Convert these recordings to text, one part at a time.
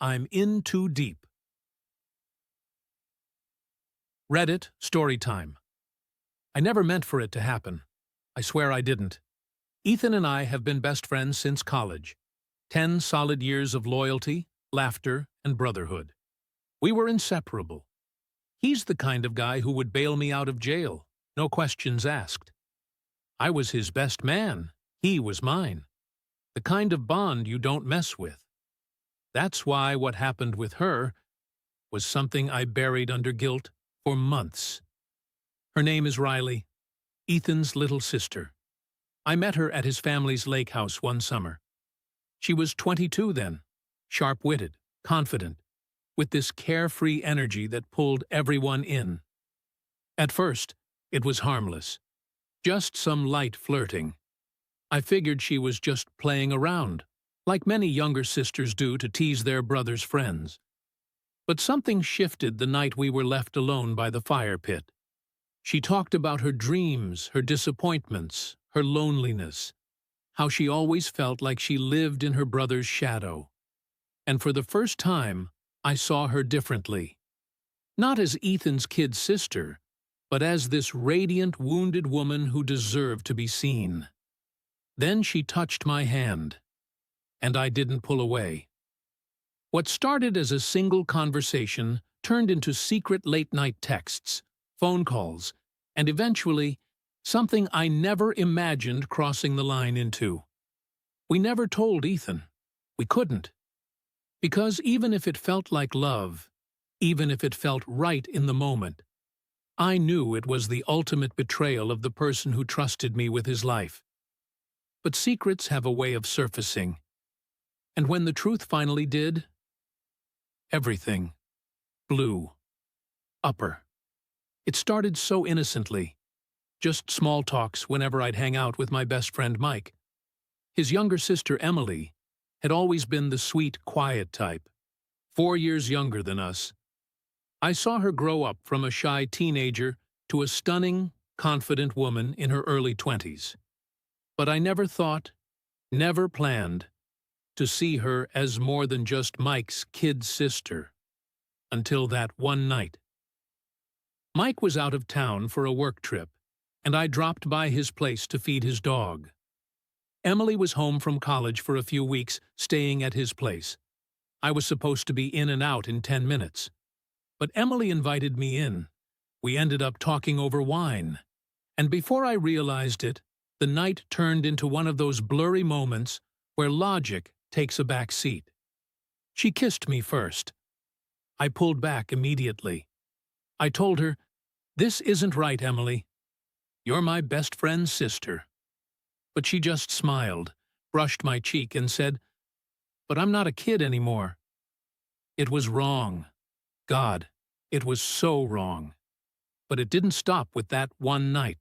I'm in too deep. Reddit story time. I never meant for it to happen. I swear I didn't. Ethan and I have been best friends since college. 10 solid years of loyalty, laughter, and brotherhood. We were inseparable. He's the kind of guy who would bail me out of jail, no questions asked. I was his best man. He was mine. The kind of bond you don't mess with. That's why what happened with her was something I buried under guilt for months. Her name is Riley, Ethan's little sister. I met her at his family's lake house one summer. She was 22 then, sharp-witted, confident, with this carefree energy that pulled everyone in. At first, it was harmless, just some light flirting. I figured she was just playing around, like many younger sisters do to tease their brother's friends. But something shifted the night we were left alone by the fire pit. She talked about her dreams, her disappointments, her loneliness, how she always felt like she lived in her brother's shadow. And for the first time, I saw her differently. Not as Ethan's kid sister, but as this radiant, wounded woman who deserved to be seen. Then she touched my hand, and I didn't pull away. What started as a single conversation turned into secret late-night texts, phone calls, and eventually, something I never imagined crossing the line into. We never told Ethan. We couldn't. Because even if it felt like love, even if it felt right in the moment, I knew it was the ultimate betrayal of the person who trusted me with his life. But secrets have a way of surfacing. And when the truth finally did, everything blew upper. It started so innocently, just small talks whenever I'd hang out with my best friend Mike. His younger sister Emily had always been the sweet, quiet type, 4 years younger than us. I saw her grow up from a shy teenager to a stunning, confident woman in her early 20s. But I never thought, never planned, to see her as more than just Mike's kid sister, until that one night. Mike was out of town for a work trip, and I dropped by his place to feed his dog. Emily was home from college for a few weeks, staying at his place. I was supposed to be in and out in 10 minutes. But Emily invited me in. We ended up talking over wine. And before I realized it, the night turned into one of those blurry moments where logic takes a back seat. She kissed me first. I pulled back immediately. I told her, "This isn't right, Emily. You're my best friend's sister." But she just smiled, brushed my cheek, and said, "But I'm not a kid anymore." It was wrong. God, it was so wrong. But it didn't stop with that one night.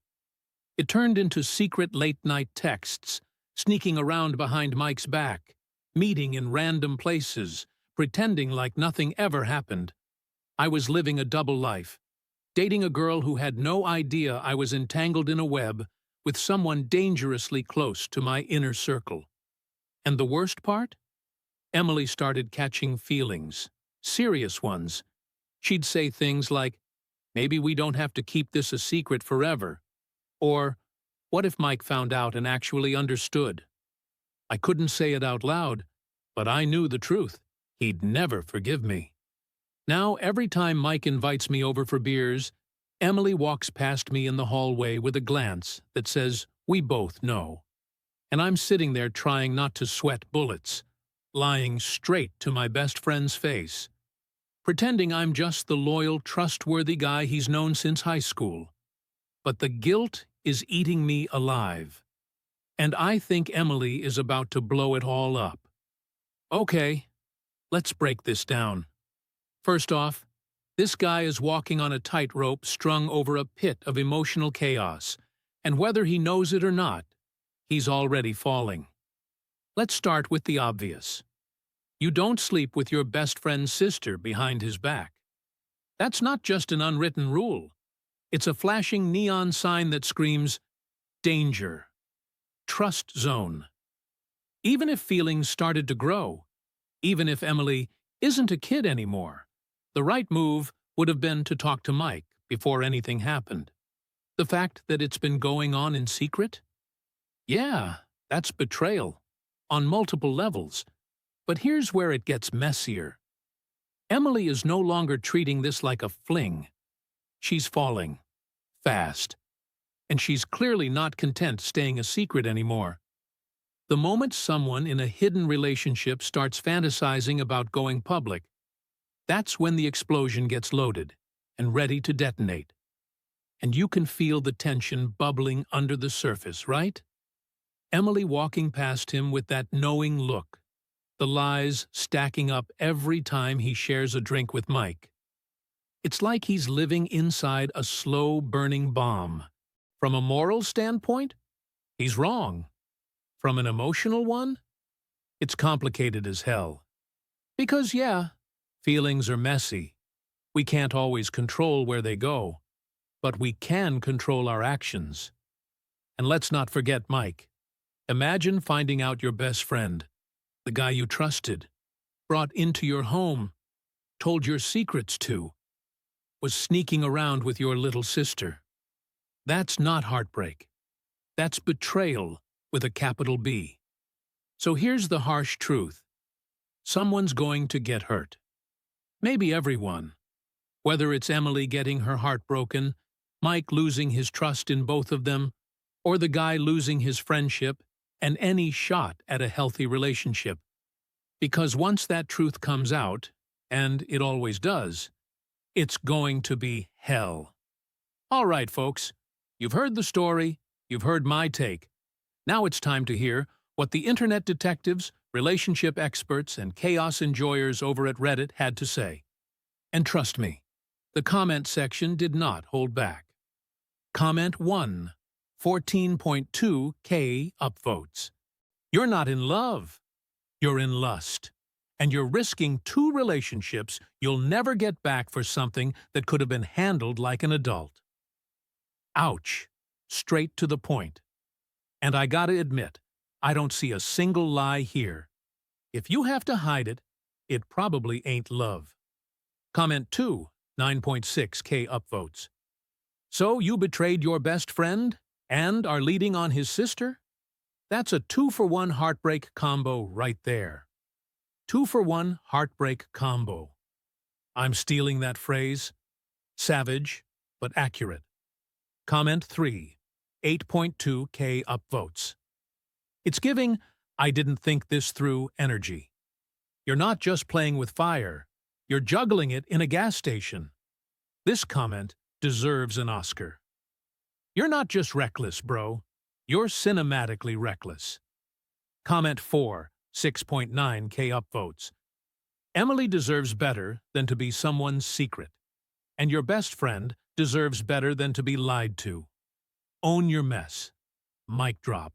It turned into secret late-night texts, sneaking around behind Mike's back, meeting in random places, pretending like nothing ever happened. I was living a double life, dating a girl who had no idea I was entangled in a web with someone dangerously close to my inner circle. And the worst part? Emily started catching feelings, serious ones. She'd say things like, "Maybe we don't have to keep this a secret forever." Or, "What if Mike found out and actually understood?" I couldn't say it out loud, but I knew the truth. He'd never forgive me. Now, every time Mike invites me over for beers, Emily walks past me in the hallway with a glance that says, "We both know." And I'm sitting there trying not to sweat bullets, lying straight to my best friend's face, pretending I'm just the loyal, trustworthy guy he's known since high school. But the guilt is eating me alive. And I think Emily is about to blow it all up. Okay, let's break this down. First off, this guy is walking on a tightrope strung over a pit of emotional chaos, and whether he knows it or not, he's already falling. Let's start with the obvious. You don't sleep with your best friend's sister behind his back. That's not just an unwritten rule. It's a flashing neon sign that screams, danger, trust zone. Even if feelings started to grow, even if Emily isn't a kid anymore. The right move would have been to talk to Mike before anything happened. The fact that it's been going on in secret? Yeah, that's betrayal. On multiple levels. But here's where it gets messier. Emily is no longer treating this like a fling. She's falling. Fast. And she's clearly not content staying a secret anymore. The moment someone in a hidden relationship starts fantasizing about going public, that's when the explosion gets loaded and ready to detonate. And you can feel the tension bubbling under the surface, right? Emily walking past him with that knowing look, the lies stacking up every time he shares a drink with Mike. It's like he's living inside a slow-burning bomb. From a moral standpoint, he's wrong. From an emotional one, it's complicated as hell. Because, yeah, feelings are messy. We can't always control where they go, but we can control our actions. And let's not forget Mike. Imagine finding out your best friend, the guy you trusted, brought into your home, told your secrets to, was sneaking around with your little sister. That's not heartbreak. That's betrayal with a capital B. So here's the harsh truth. Someone's going to get hurt. Maybe everyone. Whether it's Emily getting her heart broken, Mike losing his trust in both of them, or the guy losing his friendship and any shot at a healthy relationship. Because once that truth comes out, and it always does, it's going to be hell. All right, folks, you've heard the story, you've heard my take. Now it's time to hear what the internet detectives, relationship experts, and chaos enjoyers over at Reddit had to say. And trust me, the comment section did not hold back. Comment 1. 14.2K upvotes. You're not in love. You're in lust. And you're risking 2 relationships you'll never get back for something that could have been handled like an adult. Ouch. Straight to the point. And I gotta admit, I don't see a single lie here. If you have to hide it, it probably ain't love. Comment 2. 9.6K upvotes. So you betrayed your best friend and are leading on his sister? That's a 2-for-1 heartbreak combo right there. 2-for-1 heartbreak combo. I'm stealing that phrase. Savage, but accurate. Comment 3. 8.2K upvotes. It's giving I didn't think this through energy. You're not just playing with fire. You're juggling it in a gas station. This comment deserves an Oscar. You're not just reckless, bro. You're cinematically reckless. Comment 4, 6.9K upvotes. Emily deserves better than to be someone's secret. And your best friend deserves better than to be lied to. Own your mess. Mic drop.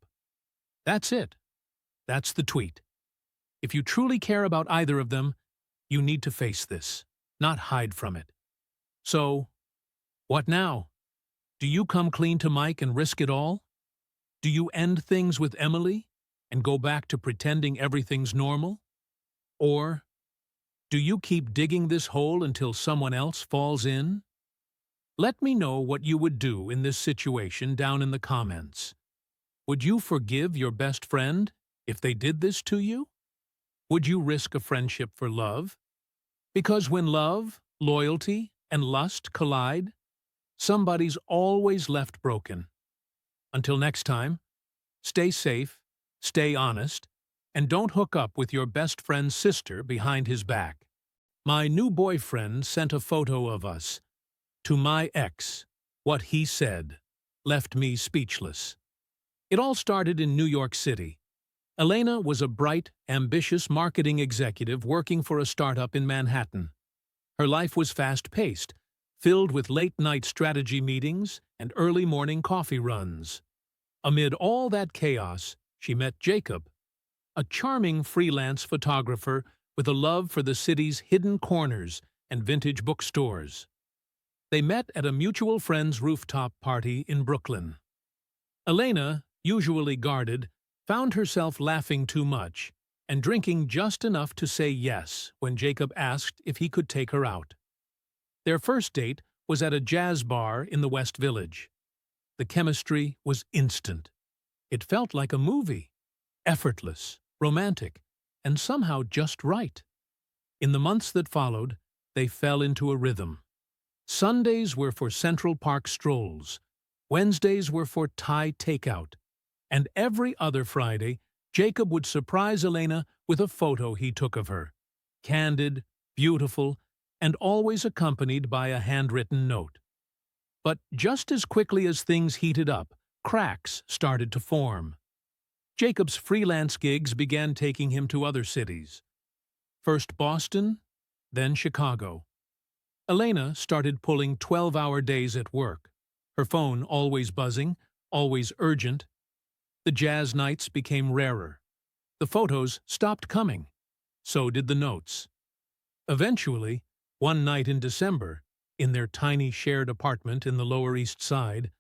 That's it. That's the tweet. If you truly care about either of them, you need to face this, not hide from it. So, what now? Do you come clean to Mike and risk it all? Do you end things with Emily and go back to pretending everything's normal? Or do you keep digging this hole until someone else falls in? Let me know what you would do in this situation down in the comments. Would you forgive your best friend if they did this to you? Would you risk a friendship for love? Because when love, loyalty, and lust collide, somebody's always left broken. Until next time, stay safe, stay honest, and don't hook up with your best friend's sister behind his back. My new boyfriend sent a photo of us. To my ex, what he said left me speechless. It all started in New York City. Elena was a bright, ambitious marketing executive working for a startup in Manhattan. Her life was fast-paced, filled with late-night strategy meetings and early-morning coffee runs. Amid all that chaos, she met Jacob, a charming freelance photographer with a love for the city's hidden corners and vintage bookstores. They met at a mutual friend's rooftop party in Brooklyn. Elena, usually guarded, found herself laughing too much and drinking just enough to say yes when Jacob asked if he could take her out. Their first date was at a jazz bar in the West Village. The chemistry was instant. It felt like a movie, effortless, romantic, and somehow just right. In the months that followed, they fell into a rhythm. Sundays were for Central Park strolls, Wednesdays were for Thai takeout, and every other Friday, Jacob would surprise Elena with a photo he took of her. Candid, beautiful, and always accompanied by a handwritten note. But just as quickly as things heated up, cracks started to form. Jacob's freelance gigs began taking him to other cities. First Boston, then Chicago. Elena started pulling 12-hour days at work, her phone always buzzing, always urgent. The jazz nights became rarer. The photos stopped coming. So did the notes. Eventually, one night in December, in their tiny shared apartment in the Lower East Side,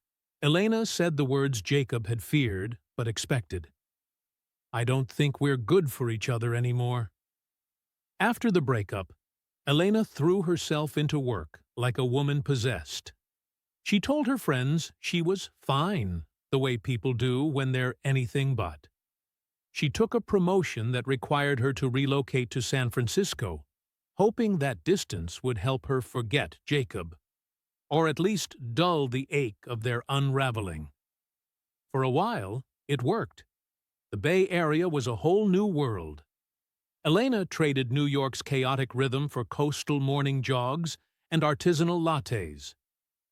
Elena said the words Jacob had feared but expected. "I don't think we're good for each other anymore." After the breakup, Elena threw herself into work like a woman possessed. She told her friends she was fine, the way people do when they're anything but. She took a promotion that required her to relocate to San Francisco, hoping that distance would help her forget Jacob, or at least dull the ache of their unraveling. For a while, it worked. The Bay Area was a whole new world. Elena traded New York's chaotic rhythm for coastal morning jogs and artisanal lattes.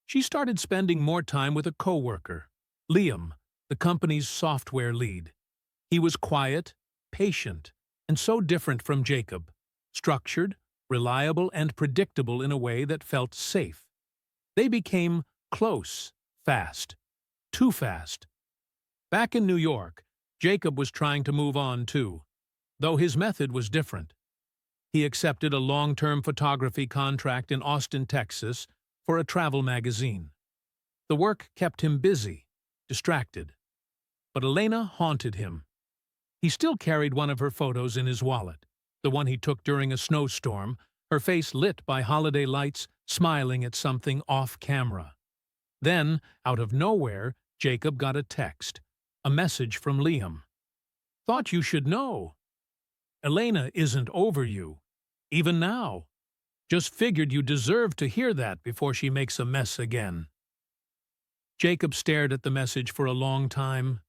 She started spending more time with a coworker, Liam, the company's software lead. He was quiet, patient, and so different from Jacob, structured, reliable, and predictable in a way that felt safe. They became close, fast, too fast. Back in New York, Jacob was trying to move on too, though his method was different. He accepted a long-term photography contract in Austin, Texas, for a travel magazine. The work kept him busy, distracted. But Elena haunted him. He still carried one of her photos in his wallet, the one he took during a snowstorm, her face lit by holiday lights, smiling at something off-camera. Then, out of nowhere, Jacob got a text, a message from Liam. "Thought you should know. Elena isn't over you, even now. Just figured you deserved to hear that before she makes a mess again." Jacob stared at the message for a long time.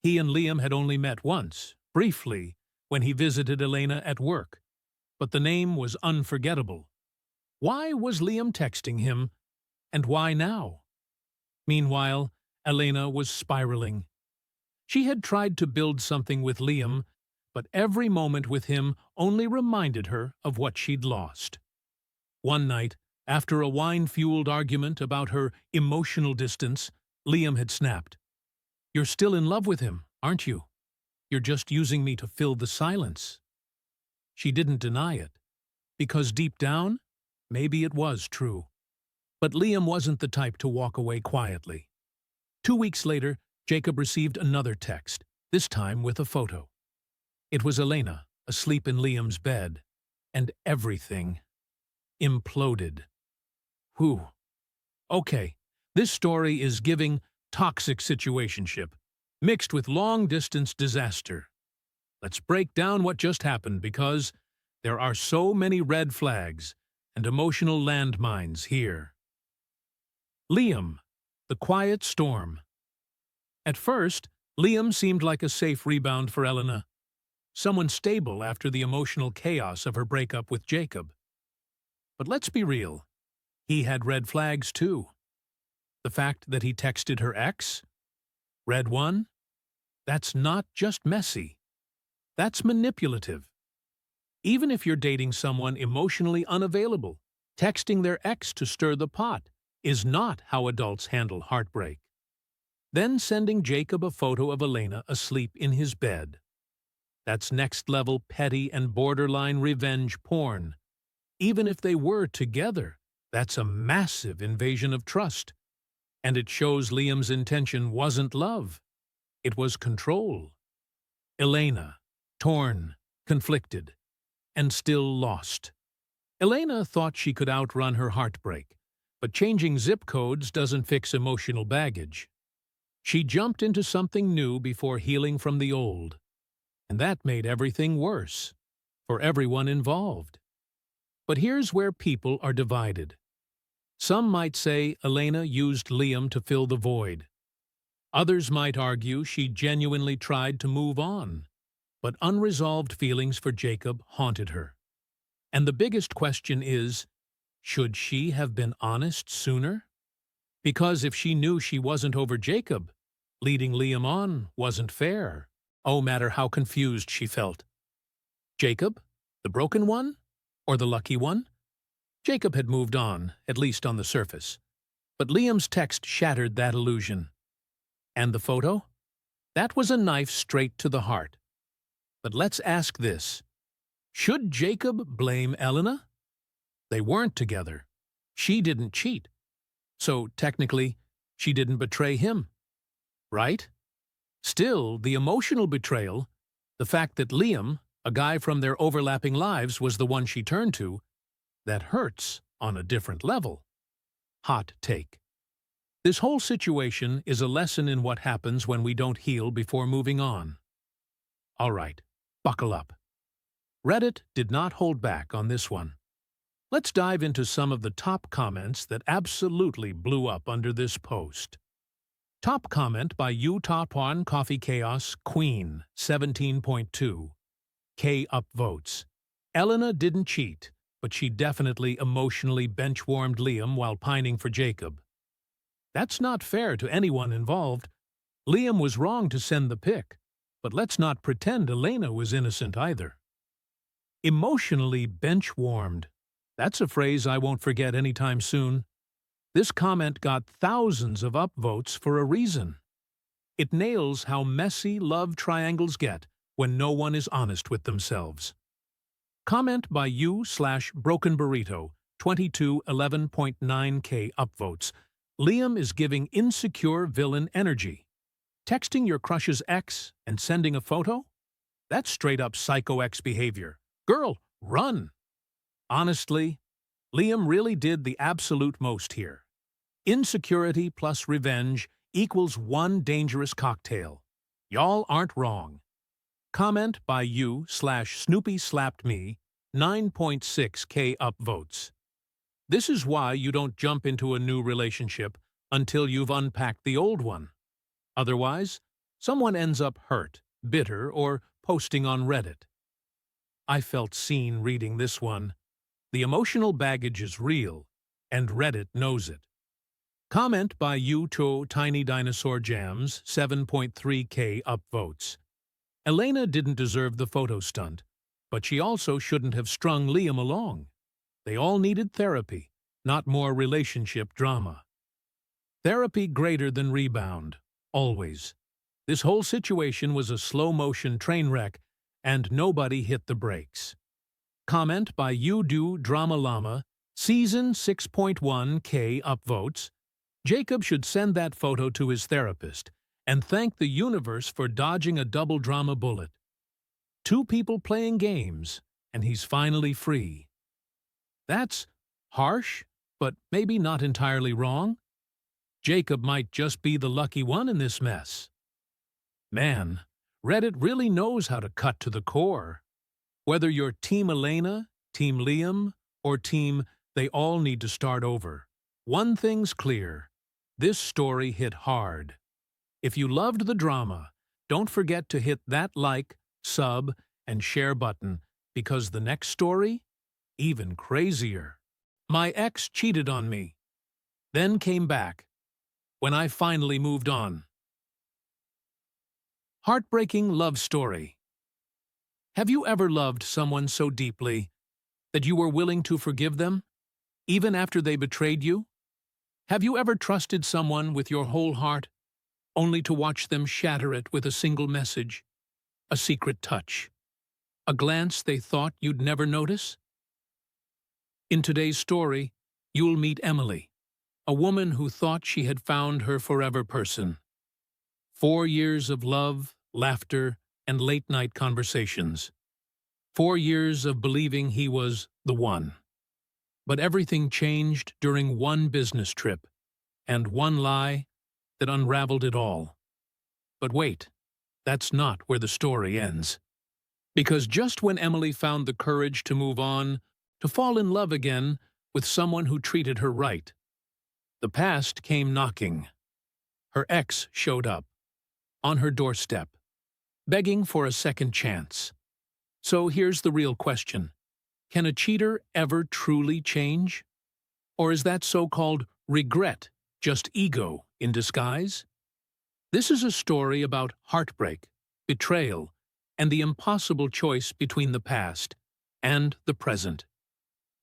He and Liam had only met once, briefly, when he visited Elena at work, but the name was unforgettable. Why was Liam texting him, and why now? Meanwhile, Elena was spiraling. She had tried to build something with Liam, but every moment with him only reminded her of what she'd lost. One night, after a wine-fueled argument about her emotional distance, Liam had snapped. "You're still in love with him, aren't you? You're just using me to fill the silence." She didn't deny it, because deep down, maybe it was true. But Liam wasn't the type to walk away quietly. 2 weeks later, Jacob received another text, this time with a photo. It was Elena, asleep in Liam's bed, and everything imploded. Whew. Okay, this story is giving toxic situationship, mixed with long-distance disaster. Let's break down what just happened because there are so many red flags and emotional landmines here. Liam, the quiet storm. At first, Liam seemed like a safe rebound for Elena, someone stable after the emotional chaos of her breakup with Jacob. But let's be real, he had red flags too. The fact that he texted her ex? Red one? That's not just messy. That's manipulative. Even if you're dating someone emotionally unavailable, texting their ex to stir the pot is not how adults handle heartbreak. Then sending Jacob a photo of Elena asleep in his bed. That's next-level petty and borderline revenge porn. Even if they were together, that's a massive invasion of trust. And it shows Liam's intention wasn't love. It was control. Elena, torn, conflicted, and still lost. Elena thought she could outrun her heartbreak, but changing zip codes doesn't fix emotional baggage. She jumped into something new before healing from the old, and that made everything worse, for everyone involved. But here's where people are divided. Some might say Elena used Liam to fill the void. Others might argue she genuinely tried to move on, but unresolved feelings for Jacob haunted her. And the biggest question is, should she have been honest sooner? Because if she knew she wasn't over Jacob, leading Liam on wasn't fair. No matter how confused she felt. Jacob, the broken one, or the lucky one? Jacob had moved on, at least on the surface. But Liam's text shattered that illusion. And the photo? That was a knife straight to the heart. But let's ask this. Should Jacob blame Elena? They weren't together. She didn't cheat. So, technically, she didn't betray him. Right? Still, the emotional betrayal, the fact that Liam, a guy from their overlapping lives, was the one she turned to, that hurts on a different level. Hot take. This whole situation is a lesson in what happens when we don't heal before moving on. All right, buckle up. Reddit did not hold back on this one. Let's dive into some of the top comments that absolutely blew up under this post. Top comment by Utah Pawn Coffee Chaos Queen 17.2. K upvotes. Elena didn't cheat, but she definitely emotionally bench-warmed Liam while pining for Jacob. That's not fair to anyone involved. Liam was wrong to send the pic, but let's not pretend Elena was innocent either. Emotionally bench-warmed. That's a phrase I won't forget anytime soon. This comment got thousands of upvotes for a reason. It nails how messy love triangles get when no one is honest with themselves. Comment by U/Broken Burrito, 2211.9K upvotes. Liam is giving insecure villain energy. Texting your crush's ex and sending a photo? That's straight-up psycho ex behavior. Girl, run! Honestly, Liam really did the absolute most here. Insecurity plus revenge equals one dangerous cocktail. Y'all aren't wrong. Comment by U/Snoopy Slapped Me, 9.6K upvotes. This is why you don't jump into a new relationship until you've unpacked the old one. Otherwise, someone ends up hurt, bitter, or posting on Reddit. I felt seen reading this one. The emotional baggage is real, and Reddit knows it. Comment by Tiny Dinosaur Jams, 7.3K upvotes. Elena didn't deserve the photo stunt, but she also shouldn't have strung Liam along. They all needed therapy, not more relationship drama. Therapy greater than rebound, always. This whole situation was a slow-motion train wreck, and nobody hit the brakes. Comment by Do Drama Llama, Season 6.1K upvotes. Jacob should send that photo to his therapist and thank the universe for dodging a double drama bullet. Two people playing games, and he's finally free. That's harsh, but maybe not entirely wrong. Jacob might just be the lucky one in this mess. Man, Reddit really knows how to cut to the core. Whether you're Team Elena, Team Liam, or Team They All Need to Start Over, one thing's clear. This story hit hard. If you loved the drama, don't forget to hit that like, sub, and share button, because the next story? Even crazier. My ex cheated on me, then came back, when I finally moved on. Heartbreaking love story. Have you ever loved someone so deeply that you were willing to forgive them, even after they betrayed you? Have you ever trusted someone with your whole heart, only to watch them shatter it with a single message, a secret touch, a glance they thought you'd never notice? In today's story, you'll meet Emily, a woman who thought she had found her forever person. 4 years of love, laughter, and late-night conversations. 4 years of believing he was the one. But everything changed during one business trip, and one lie that unraveled it all. But wait, that's not where the story ends. Because just when Emily found the courage to move on, to fall in love again with someone who treated her right, the past came knocking. Her ex showed up, on her doorstep, begging for a second chance. So here's the real question. Can a cheater ever truly change? Or is that so-called regret just ego in disguise? This is a story about heartbreak, betrayal, and the impossible choice between the past and the present.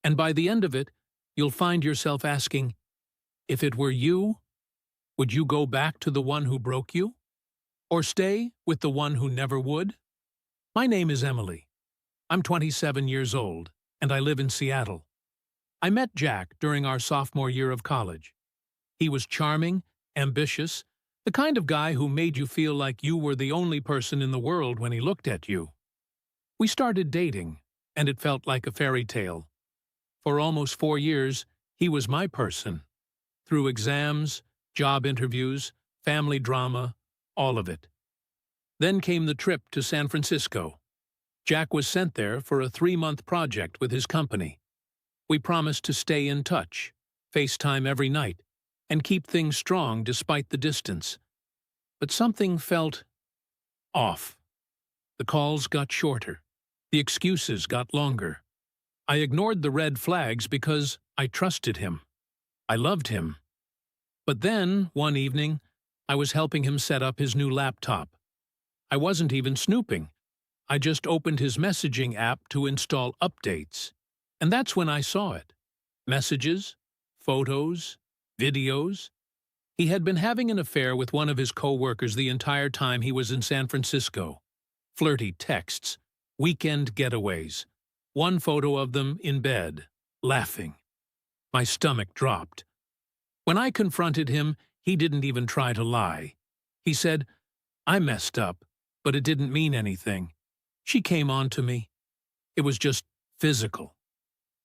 And by the end of it, you'll find yourself asking, if it were you, would you go back to the one who broke you? Or stay with the one who never would? My name is Emily. I'm 27 years old, and I live in Seattle. I met Jack during our sophomore year of college. He was charming, ambitious, the kind of guy who made you feel like you were the only person in the world when he looked at you. We started dating, and it felt like a fairy tale. For almost 4 years, he was my person. Through exams, job interviews, family drama, all of it. Then came the trip to San Francisco. Jack was sent there for a 3-month project with his company. We promised to stay in touch, FaceTime every night, and keep things strong despite the distance. But something felt off. The calls got shorter. The excuses got longer. I ignored the red flags because I trusted him. I loved him. But then, one evening, I was helping him set up his new laptop. I wasn't even snooping. I just opened his messaging app to install updates. And that's when I saw it. Messages, photos, videos. He had been having an affair with one of his co-workers the entire time he was in San Francisco. Flirty texts, weekend getaways. One photo of them in bed, laughing. My stomach dropped. When I confronted him, he didn't even try to lie. He said, "I messed up, but it didn't mean anything. She came on to me. It was just physical."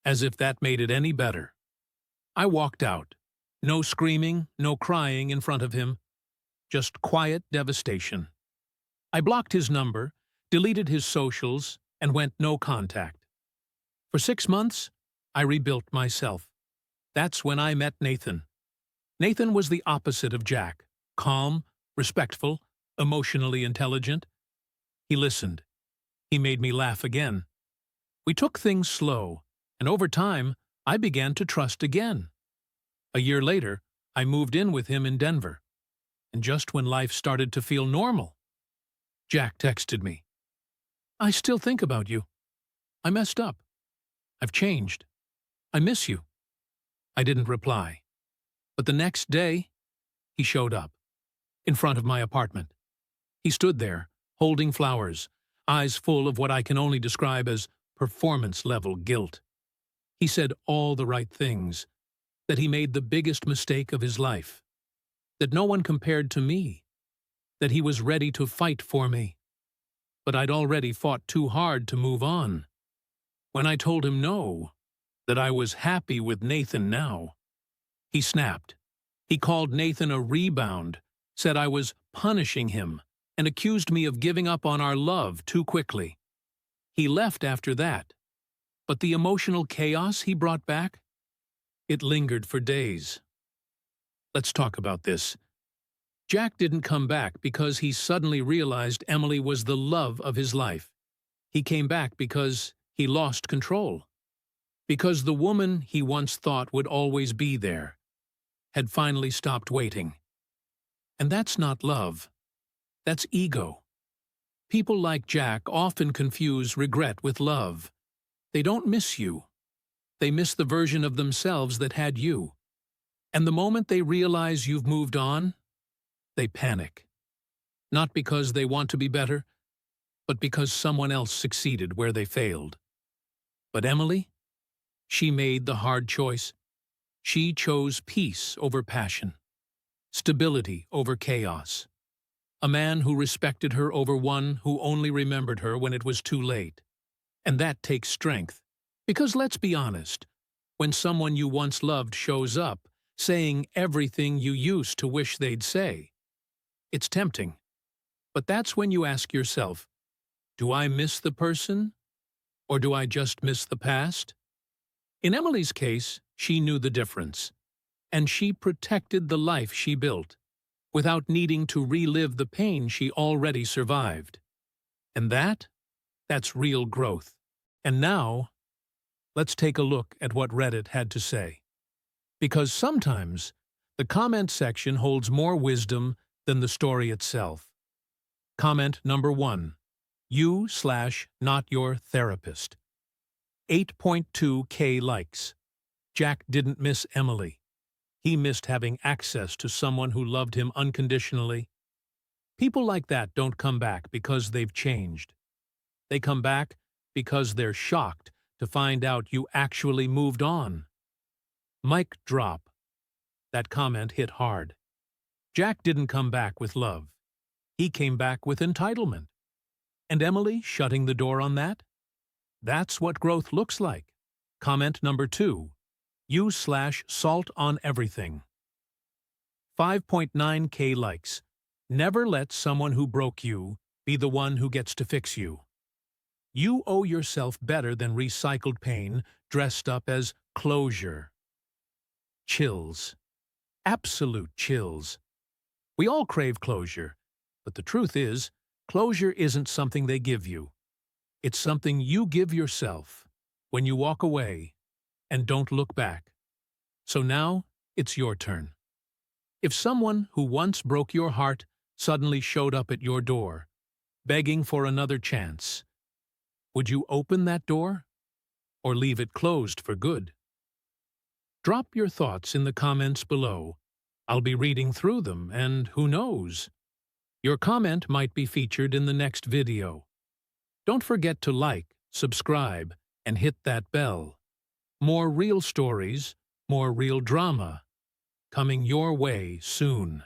As if that made it any better. I walked out. No screaming, no crying in front of him. Just quiet devastation. I blocked his number, deleted his socials, and went no contact. For 6 months, I rebuilt myself. That's when I met Nathan. Nathan was the opposite of Jack. Calm, respectful, emotionally intelligent. He listened. He made me laugh again. We took things slow. And over time, I began to trust again. A year later, I moved in with him in Denver. And just when life started to feel normal, Jack texted me. "I still think about you. I messed up. I've changed. I miss you." I didn't reply. But the next day, he showed up, in front of my apartment. He stood there, holding flowers, eyes full of what I can only describe as performance-level guilt. He said all the right things, that he made the biggest mistake of his life, that no one compared to me, that he was ready to fight for me. But I'd already fought too hard to move on. When I told him no, that I was happy with Nathan now, he snapped. He called Nathan a rebound, said I was punishing him, and accused me of giving up on our love too quickly. He left after that. But the emotional chaos he brought back? It lingered for days. Let's talk about this. Jack didn't come back because he suddenly realized Emily was the love of his life. He came back because he lost control. Because the woman he once thought would always be there had finally stopped waiting. And that's not love. That's ego. People like Jack often confuse regret with love. They don't miss you. They miss the version of themselves that had you. And the moment they realize you've moved on, they panic. Not because they want to be better, but because someone else succeeded where they failed. But Emily? She made the hard choice. She chose peace over passion, stability over chaos. A man who respected her over one who only remembered her when it was too late. And that takes strength. Because let's be honest, when someone you once loved shows up, saying everything you used to wish they'd say, it's tempting. But that's when you ask yourself, do I miss the person? Or do I just miss the past? In Emily's case, she knew the difference. And she protected the life she built, without needing to relive the pain she already survived. And that's real growth. And now, let's take a look at what Reddit had to say. Because sometimes, the comment section holds more wisdom than the story itself. Comment number 1. You/not your therapist. 8.2K likes. Jack didn't miss Emily. He missed having access to someone who loved him unconditionally. People like that don't come back because they've changed. They come back because they're shocked to find out you actually moved on. Mic drop. That comment hit hard. Jack didn't come back with love. He came back with entitlement. And Emily shutting the door on that? That's what growth looks like. Comment number 2. You/salt on everything. 5.9K likes. Never let someone who broke you be the one who gets to fix you. You owe yourself better than recycled pain dressed up as closure. Chills. Absolute chills. We all crave closure, but the truth is, closure isn't something they give you. It's something you give yourself when you walk away and don't look back. So now, it's your turn. If someone who once broke your heart suddenly showed up at your door, begging for another chance, would you open that door or leave it closed for good? Drop your thoughts in the comments below. I'll be reading through them, and who knows? Your comment might be featured in the next video. Don't forget to like, subscribe, and hit that bell. More real stories, more real drama, coming your way soon.